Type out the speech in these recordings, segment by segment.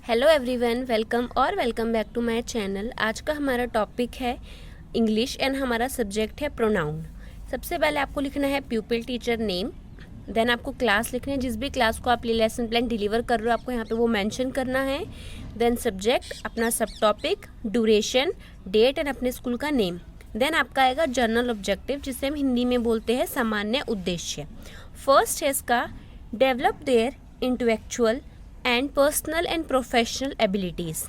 Hello everyone, welcome back to my channel. आज का हमारा टॉपिक है इंग्लिश एंड हमारा सब्जेक्ट है प्रोनाउन। सबसे पहले आपको लिखना है प्यूपिल टीचर नेम, देन आपको क्लास लिखना है, जिस भी क्लास को आप लेसन प्लान डिलीवर कर रहे हो आपको यहाँ पे वो मेंशन करना है। देन सब्जेक्ट, अपना सब टॉपिक, ड्यूरेशन, डेट एंड अपने स्कूल का नेम। देन आपका आएगा जर्नल ऑब्जेक्टिव, जिसे हम हिंदी में बोलते हैं सामान्य उद्देश्य। फर्स्ट है इसका develop their intellectual and personal and professional abilities.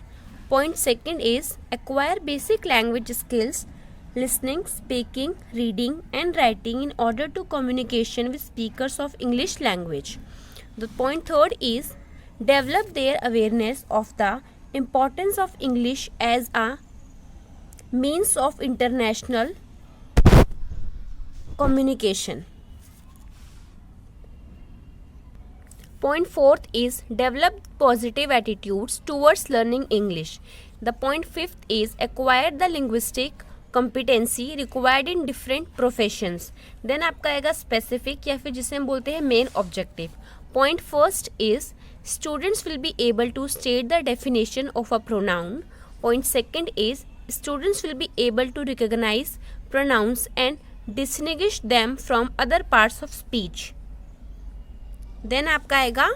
Point second is acquire basic language skills, listening, speaking, reading and writing in order to communication with speakers of English language. The point third is develop their awareness of the importance of English as a means of international communication. Point fourth is develop positive attitudes towards learning English. The point fifth is acquire the linguistic competency required in different professions. Then आपका आएगा specific या फिर जिसे हम बोलते हैं main objective. Point first is students will be able to state the definition of a pronoun. Point second is students will be able to recognize pronouns and distinguish them from other parts of speech. Then आपका आएगा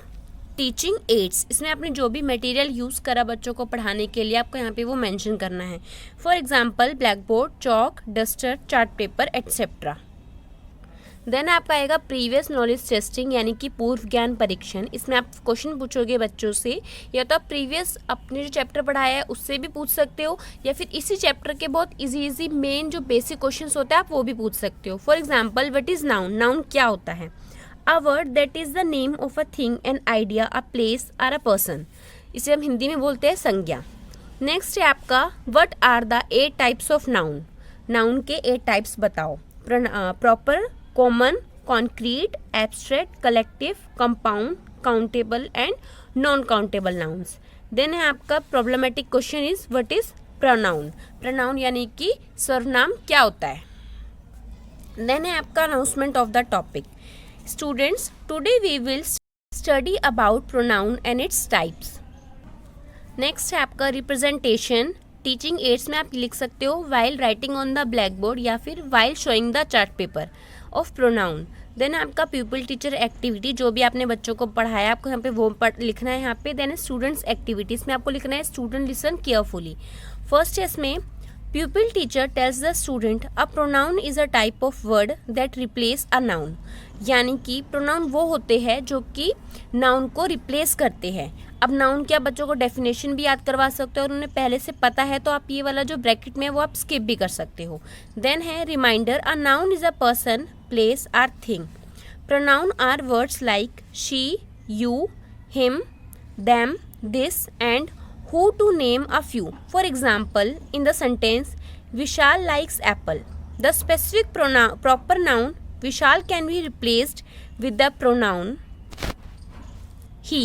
teaching ads. इसमें आपने जो भी material use करा बच्चों को पढ़ाने के लिए आपको यहाँ पे वो मेंशन करना है। For example black board, chalk, duster, chart paper etcetera. Then आपका आएगा प्रीवियस नॉलेज टेस्टिंग, यानी कि पूर्व ज्ञान परीक्षण। इसमें आप क्वेश्चन पूछोगे बच्चों से, या तो आप प्रीवियस अपने जो चैप्टर पढ़ाया है उससे भी पूछ सकते हो, या फिर इसी चैप्टर के बहुत इजी मेन जो बेसिक क्वेश्चन होते हैं आप वो भी पूछ सकते हो। For example what is noun, noun क्या होता है? A word that is the name of a thing, an idea, a place or a person. इसे हम हिंदी में बोलते हैं संज्ञा। नेक्स्ट है आपका What are the 8 types of noun? Noun के 8 टाइप्स बताओ। Proper, common, concrete, abstract, collective, compound, countable and non countable nouns. Then है आपका problematic question is what is pronoun. Pronoun यानी कि सर्वनाम क्या होता है। देन है आपका announcement of the topic. Students, today we will study about pronoun and its types. Next है आपका representation. टीचिंग एड्स में आप लिख सकते हो while writing on the blackboard या फिर while showing the chart paper of pronoun. Then आपका pupil teacher activity, जो भी आपने बच्चों को पढ़ाया आपको यहाँ पे वो लिखना है यहाँ पे। देन स्टूडेंट्स एक्टिविटीज में आपको लिखना है स्टूडेंट लिसन केयरफुली। फर्स्ट है इसमें Pupil teacher tells the student a pronoun is a type of word that replace a noun. यानी कि प्रोनाउन वो होते हैं जो कि नाउन को रिप्लेस करते हैं। अब नाउन के आप बच्चों को डेफिनेशन भी याद करवा सकते हो और उन्हें पहले से पता है तो आप ये वाला जो ब्रैकेट में है वो आप स्किप भी कर सकते हो। देन है reminder, a noun is a person, place or thing. Pronoun are words like she, you, him, them, this and who, to name a few. For example, in the sentence Vishal likes apple, the specific proper noun Vishal can be replaced with the pronoun he.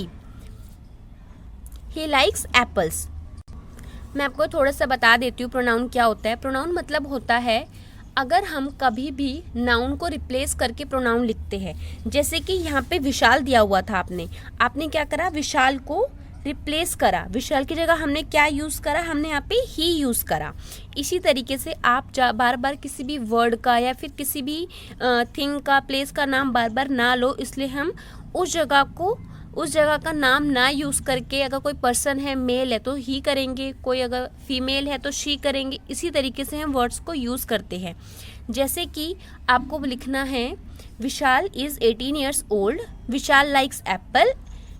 He likes apples. मैं आपको थोड़ा सा बता देती हूँ pronoun क्या होता है। प्रोनाउन मतलब होता है अगर हम कभी भी नाउन को रिप्लेस करके प्रोनाउन लिखते हैं, जैसे कि यहाँ पे विशाल दिया हुआ था, आपने क्या करा, विशाल को रिप्लेस करा। विशाल की जगह हमने क्या यूज़ करा, हमने यहाँ पे ही यूज़ करा। इसी तरीके से आप बार बार किसी भी वर्ड का या फिर किसी भी थिंग का, प्लेस का नाम बार बार ना लो, इसलिए हम उस जगह का नाम ना यूज़ करके, अगर कोई पर्सन है मेल है तो ही करेंगे, कोई अगर फीमेल है तो शी करेंगे। इसी तरीके से हम वर्ड्स को यूज़ करते हैं। जैसे कि आपको लिखना है Vishal is 18 years old, Vishal likes apple,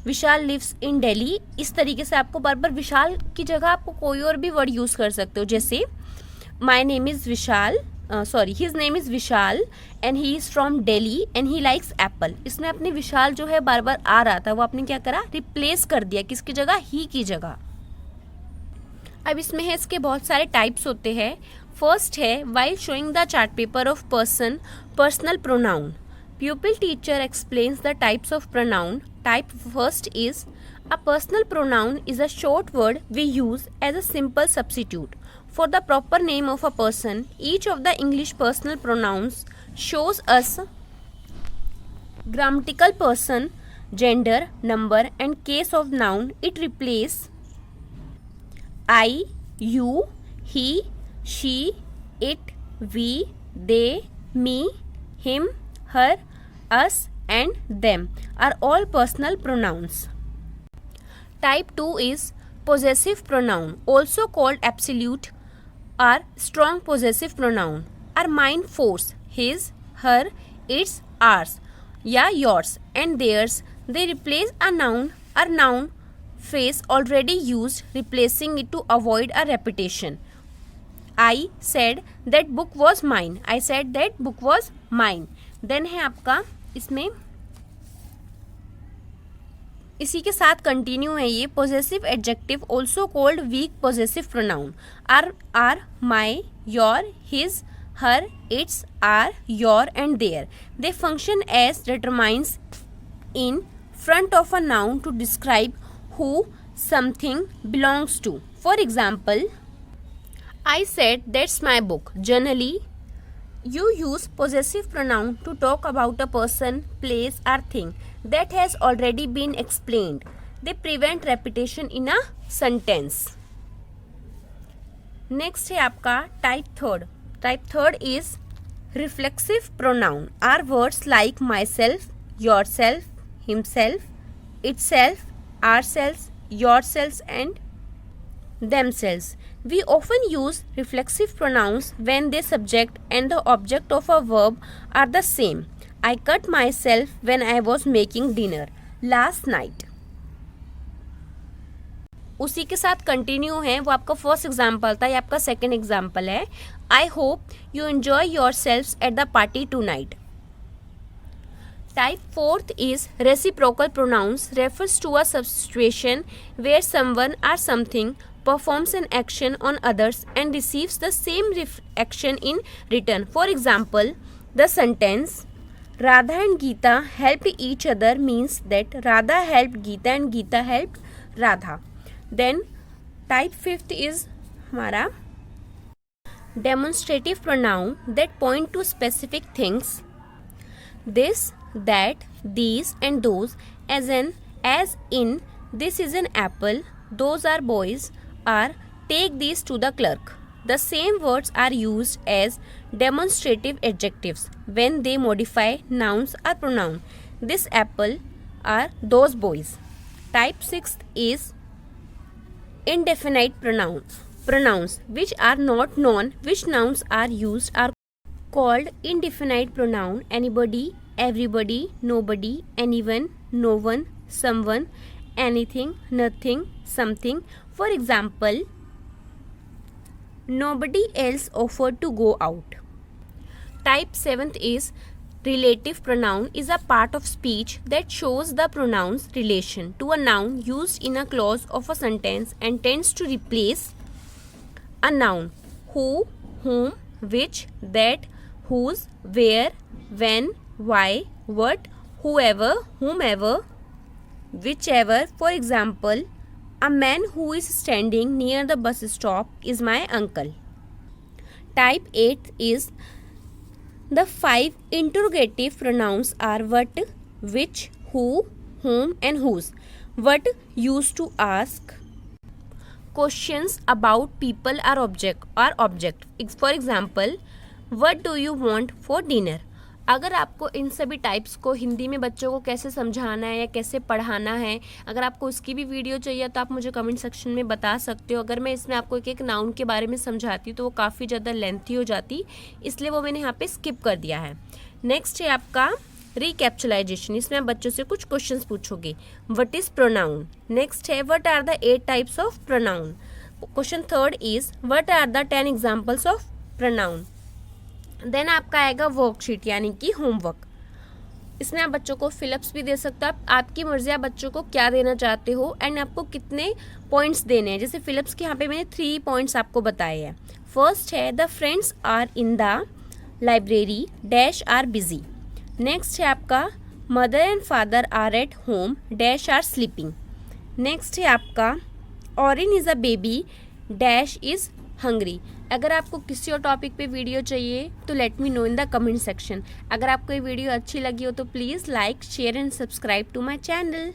Vishal lives in Delhi. इस तरीके से आपको बार बार विशाल की जगह आपको कोई और भी वर्ड यूज़ कर सकते हो। जैसे my name is Vishal, his name is Vishal and he is from Delhi and he likes Apple. इसमें अपने विशाल जो है बार बार आ रहा था, वो आपने क्या करा, रिप्लेस कर दिया, किसकी जगह, ही की जगह। अब इसमें है इसके बहुत सारे टाइप्स होते हैं। फर्स्ट है while showing the chart paper of person, personal pronoun. Pupil teacher explains the types of pronoun. Type first is a personal pronoun is a short word we use as a simple substitute for the proper name of a person. Each of the English personal pronouns shows us grammatical person, gender, number and case of noun. It replaces I, you, he, she, it, we, they, me, him, her, us and them are all personal pronouns. Type 2 is possessive pronoun, also called absolute or strong possessive pronoun, are mine, force, his, her, its, ours या yours and theirs. They replace a noun or noun phrase already used, replacing it to avoid a repetition. I said that book was mine. I said that book was mine. Then है आपका इसमें इसी के साथ continue है ये possessive adjective, also called weak possessive pronoun, are my, your, his, her, its, our, your and their. They function as determiners in front of a noun to describe who something belongs to. For example, I said that's my book. Generally, you use possessive pronoun to talk about a person, place or thing that has already been explained. They prevent repetition in a sentence. Next है आपका type third. Type third is reflexive pronoun. Are words like myself, yourself, himself, itself, ourselves, yourselves and themselves. We often use reflexive pronouns when the subject and the object of a verb are the same. I cut myself when I was making dinner last night. उसी के साथ continue है, वो आपका first example था, ये आपका second example है. I hope you enjoy yourself at the party tonight. Type 4th is reciprocal pronouns, refers to a situation where someone or something performs an action on others and receives the same action in return. For example, the sentence Radha and Geeta helped each other means that Radha helped Geeta and Geeta helped Radha. Then type 5th is हमारा demonstrative pronoun that point to specific things. This, that, these and those, as in this is an apple, those are boys, or take these to the clerk. The same words are used as demonstrative adjectives when they modify nouns or pronoun. This apple or those boys. Type 6 is indefinite pronouns which are not known which nouns are used are called indefinite pronoun. Anybody, everybody, nobody, anyone, no one, someone, anything, nothing, something. For example, nobody else offered to go out. Type 7th is relative pronoun, is a part of speech that shows the pronoun's relation to a noun used in a clause of a sentence and tends to replace a noun. Who, whom, which, that, whose, where, when, why, what, whoever, whomever, whichever. For example, a man who is standing near the bus stop is my uncle. Type 8 is the 5 interrogative pronouns are what, which, who, whom and whose. What used to ask questions about people or object. For example, what do you want for dinner? अगर आपको इन सभी types को हिंदी में बच्चों को कैसे समझाना है या कैसे पढ़ाना है, अगर आपको उसकी भी वीडियो चाहिए तो आप मुझे कमेंट सेक्शन में बता सकते हो. अगर मैं इसमें आपको एक एक नाउन के बारे में समझाती हूँ तो वो काफ़ी ज़्यादा लेंथी हो जाती, इसलिए वो मैंने यहाँ पे स्किप कर दिया है. नेक्स्ट है आपका रिकैप्चुलाइजेशन. इसमें आप बच्चों से कुछ क्वेश्चंस पूछोगे. What is pronoun. नेक्स्ट है what are the 8 types of pronoun. Question third is what are the 10 examples of pronoun. Then आपका आएगा वर्कशीट यानी कि होमवर्क. इसमें आप बच्चों को फिलअप्स भी दे सकते हो. आपकी मर्जी, आप बच्चों को क्या देना चाहते हो एंड आपको कितने पॉइंट्स देने हैं. जैसे फिलअप्स के यहाँ पे मैंने 3 पॉइंट्स आपको बताए हैं. फर्स्ट है the friends are in the library dash are busy. Next है आपका mother and father are at home dash are sleeping. Next है आपका Orin is a baby dash is hungry. अगर आपको किसी और टॉपिक पे वीडियो चाहिए तो let me know in the comment section. अगर आपको ये वीडियो अच्छी लगी हो तो please like, share and subscribe to my channel.